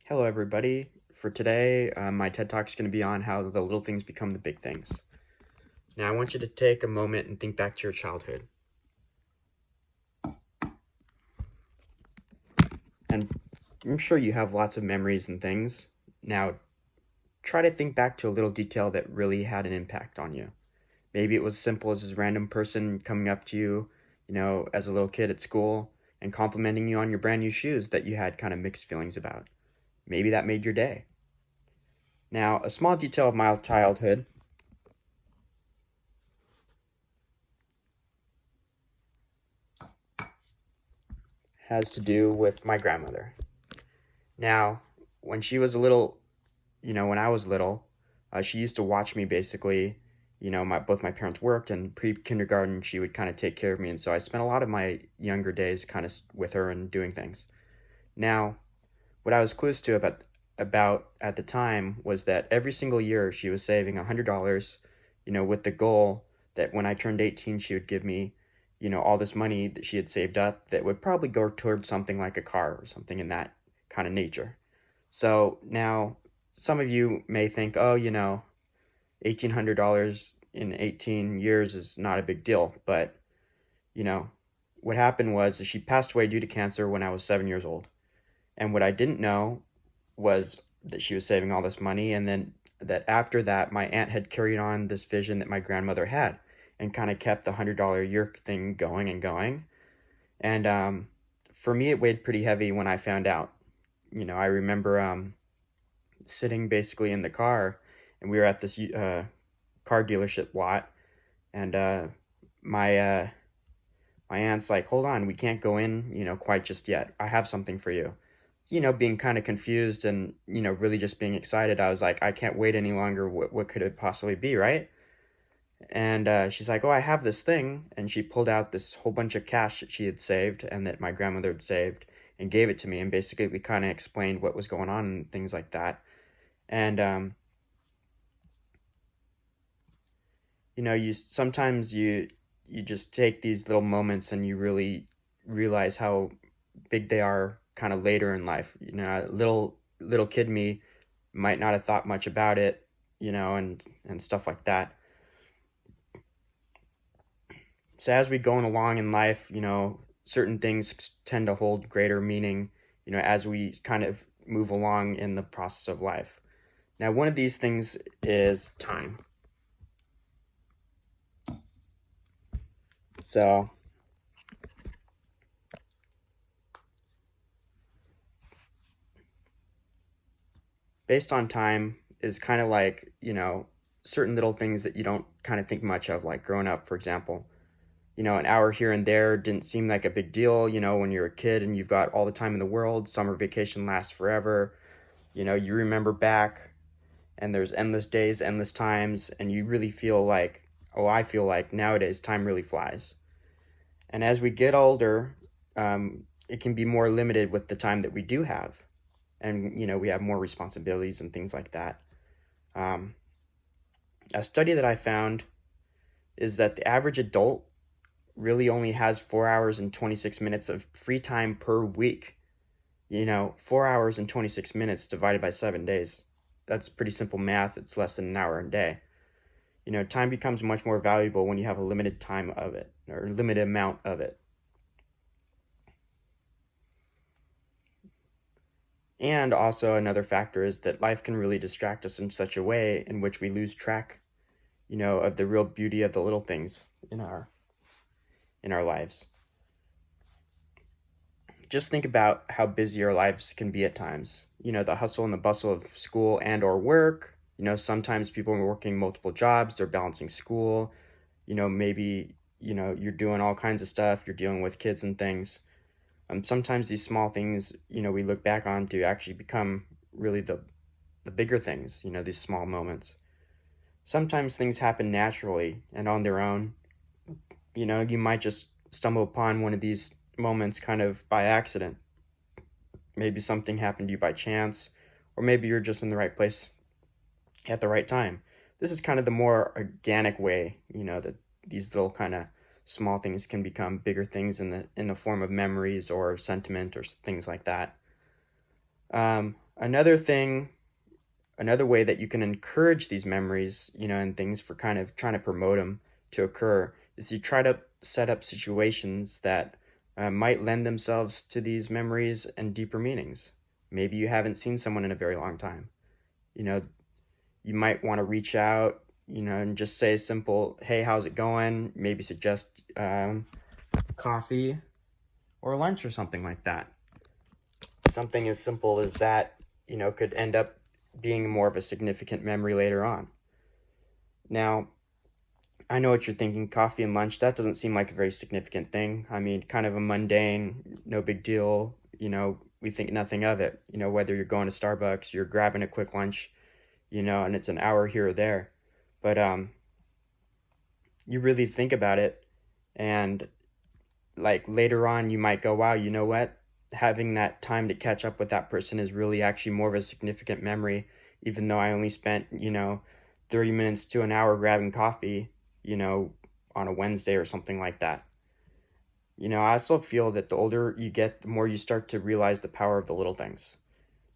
Hello, everybody. For today, my TED Talk is going to be on how the little things become the big things. Now, I want you to take a moment and think back to your childhood. And I'm sure you have lots of memories and things. Now, try to think back to a little detail that really had an impact on you. Maybe it was as simple as this random person coming up to you, as a little kid at school and complimenting you on your brand new shoes that you had kind of mixed feelings about. Maybe that made your day. Now, a small detail of my childhood has to do with my grandmother. Now, when she was a little, when I was little, she used to watch me basically. Both my parents worked, and pre-kindergarten, she would kind of take care of me. And so I spent a lot of my younger days kind of with her and doing things. Now, what I was clueless to about at the time was that every single year she was saving $100, with the goal that when I turned 18, she would give me, all this money that she had saved up that would probably go towards something like a car or something in that kind of nature. So now some of you may think, oh, $1,800 in 18 years is not a big deal. But, you know, what happened was she passed away due to cancer when I was 7 years old. And what I didn't know was that she was saving all this money. And then that after that, my aunt had carried on this vision that my grandmother had and kind of kept the $100 a year thing going and going. And for me, it weighed pretty heavy when I found out. I remember sitting basically in the car, and we were at this car dealership lot, and my my aunt's like, "Hold on, we can't go in, quite just yet. I have something for you." Being kind of confused and really just being excited, I was like, "I can't wait any longer. What could it possibly be, right?" And she's like, "Oh, I have this thing," and she pulled out this whole bunch of cash that she had saved and that my grandmother had saved and gave it to me. And basically, we kind of explained what was going on and things like that. And you sometimes you just take these little moments and you really realize how big they are kind of later in life. Little kid me might not have thought much about it, and stuff like that. So as we going along in life, certain things tend to hold greater meaning, as we kind of move along in the process of life. Now, one of these things is time. So based on time is kind of like, certain little things that you don't kind of think much of, like growing up, for example. An hour here and there didn't seem like a big deal, when you're a kid and you've got all the time in the world. Summer vacation lasts forever. You remember back and there's endless days, endless times, and you really feel like, oh, I feel like nowadays time really flies. And as we get older, it can be more limited with the time that we do have. And, we have more responsibilities and things like that. A study that I found is that the average adult really only has 4 hours and 26 minutes of free time per week. 4 hours and 26 minutes divided by 7 days. That's pretty simple math. It's less than an hour a day. Time becomes much more valuable when you have a limited time of it, or limited amount of it. And also another factor is that life can really distract us in such a way in which we lose track, of the real beauty of the little things in our lives. Just think about how busy our lives can be at times. The hustle and the bustle of school and or work. Sometimes people are working multiple jobs. They're balancing school. Maybe, you're doing all kinds of stuff. You're dealing with kids and things. Sometimes these small things, we look back on to actually become really the bigger things, these small moments. Sometimes things happen naturally and on their own. You might just stumble upon one of these moments kind of by accident. Maybe something happened to you by chance, or maybe you're just in the right place at the right time. This is kind of the more organic way, that these little kind of small things can become bigger things in the form of memories or sentiment or things like that. Another thing, another way that you can encourage these memories, and things for kind of trying to promote them to occur is you try to set up situations that might lend themselves to these memories and deeper meanings. Maybe you haven't seen someone in a very long time. You know, you might want to reach out, and just say simple, hey, how's it going? Maybe suggest coffee or lunch or something like that. Something as simple as that, could end up being more of a significant memory later on. Now, I know what you're thinking, coffee and lunch, that doesn't seem like a very significant thing. I mean, kind of a mundane, no big deal, we think nothing of it. Whether you're going to Starbucks, you're grabbing a quick lunch, and it's an hour here or there. But you really think about it, and like later on, you might go, wow, you know what? Having that time to catch up with that person is really actually more of a significant memory, even though I only spent, 30 minutes to an hour grabbing coffee, on a Wednesday or something like that. I also feel that the older you get, the more you start to realize the power of the little things.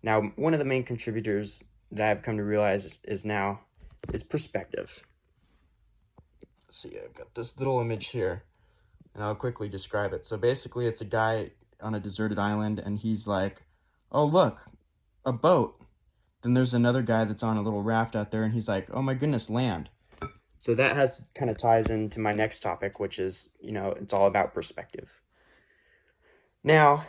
Now, one of the main contributors that I've come to realize is perspective. Let's see, I've got this little image here, and I'll quickly describe it. So basically, it's a guy on a deserted island, and he's like, oh, look, a boat. Then there's another guy that's on a little raft out there, and he's like, oh my goodness, land. So that kind of ties into my next topic, which is, it's all about perspective. Now,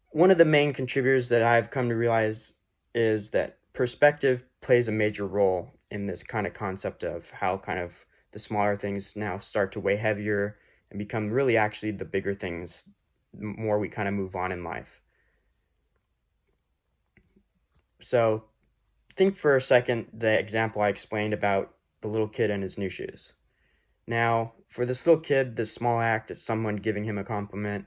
one of the main contributors that I've come to realize is that perspective plays a major role in this kind of concept of how kind of the smaller things now start to weigh heavier and become really actually the bigger things the more we kind of move on in life. So think for a second the example I explained about the little kid and his new shoes. Now, for this little kid, this small act of someone giving him a compliment,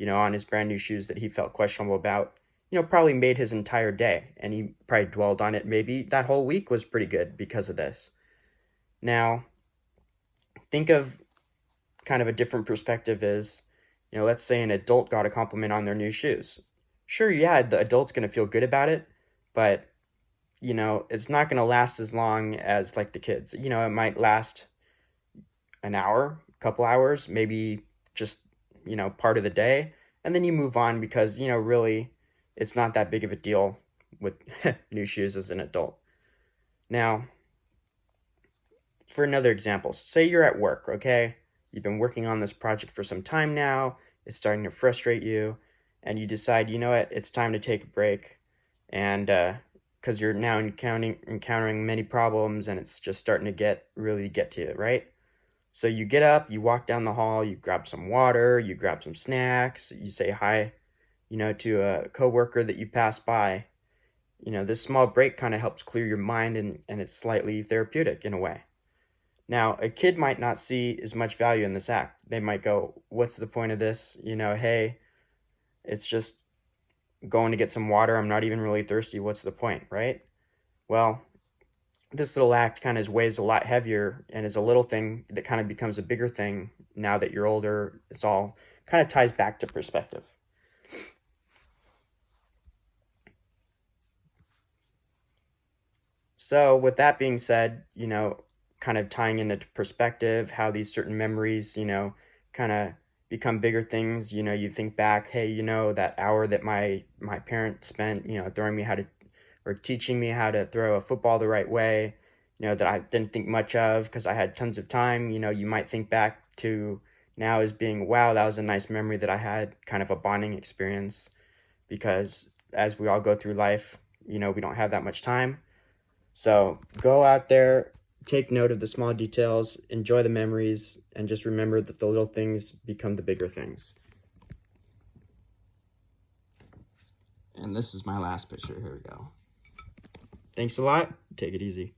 on his brand new shoes that he felt questionable about, probably made his entire day, and he probably dwelled on it. Maybe that whole week was pretty good because of this. Now, think of kind of a different perspective is, let's say an adult got a compliment on their new shoes. Sure, yeah, the adult's going to feel good about it, but, it's not going to last as long as like the kids. It might last an hour, a couple hours, maybe just, part of the day. And then you move on because, really, it's not that big of a deal with new shoes as an adult. Now, for another example, say you're at work, okay? You've been working on this project for some time now. It's starting to frustrate you. And you decide, you know what, it's time to take a break. And because you're now encountering many problems and it's just starting to really get to you, right? So you get up, you walk down the hall, you grab some water, you grab some snacks, you say hi, to a coworker that you pass by. This small break kind of helps clear your mind and it's slightly therapeutic in a way. Now, a kid might not see as much value in this act. They might go, what's the point of this? Hey, it's just going to get some water. I'm not even really thirsty. What's the point, right? Well, this little act kind of weighs a lot heavier and is a little thing that kind of becomes a bigger thing now that you're older. It's all kind of ties back to perspective. So with that being said, kind of tying into perspective, how these certain memories, kind of become bigger things. You think back, hey, that hour that my parents spent, teaching me how to throw a football the right way, that I didn't think much of because I had tons of time. You might think back to now as being, wow, that was a nice memory that I had, kind of a bonding experience, because as we all go through life, we don't have that much time. So go out there, take note of the small details, enjoy the memories, and just remember that the little things become the bigger things. And this is my last picture. Here we go. Thanks a lot. Take it easy.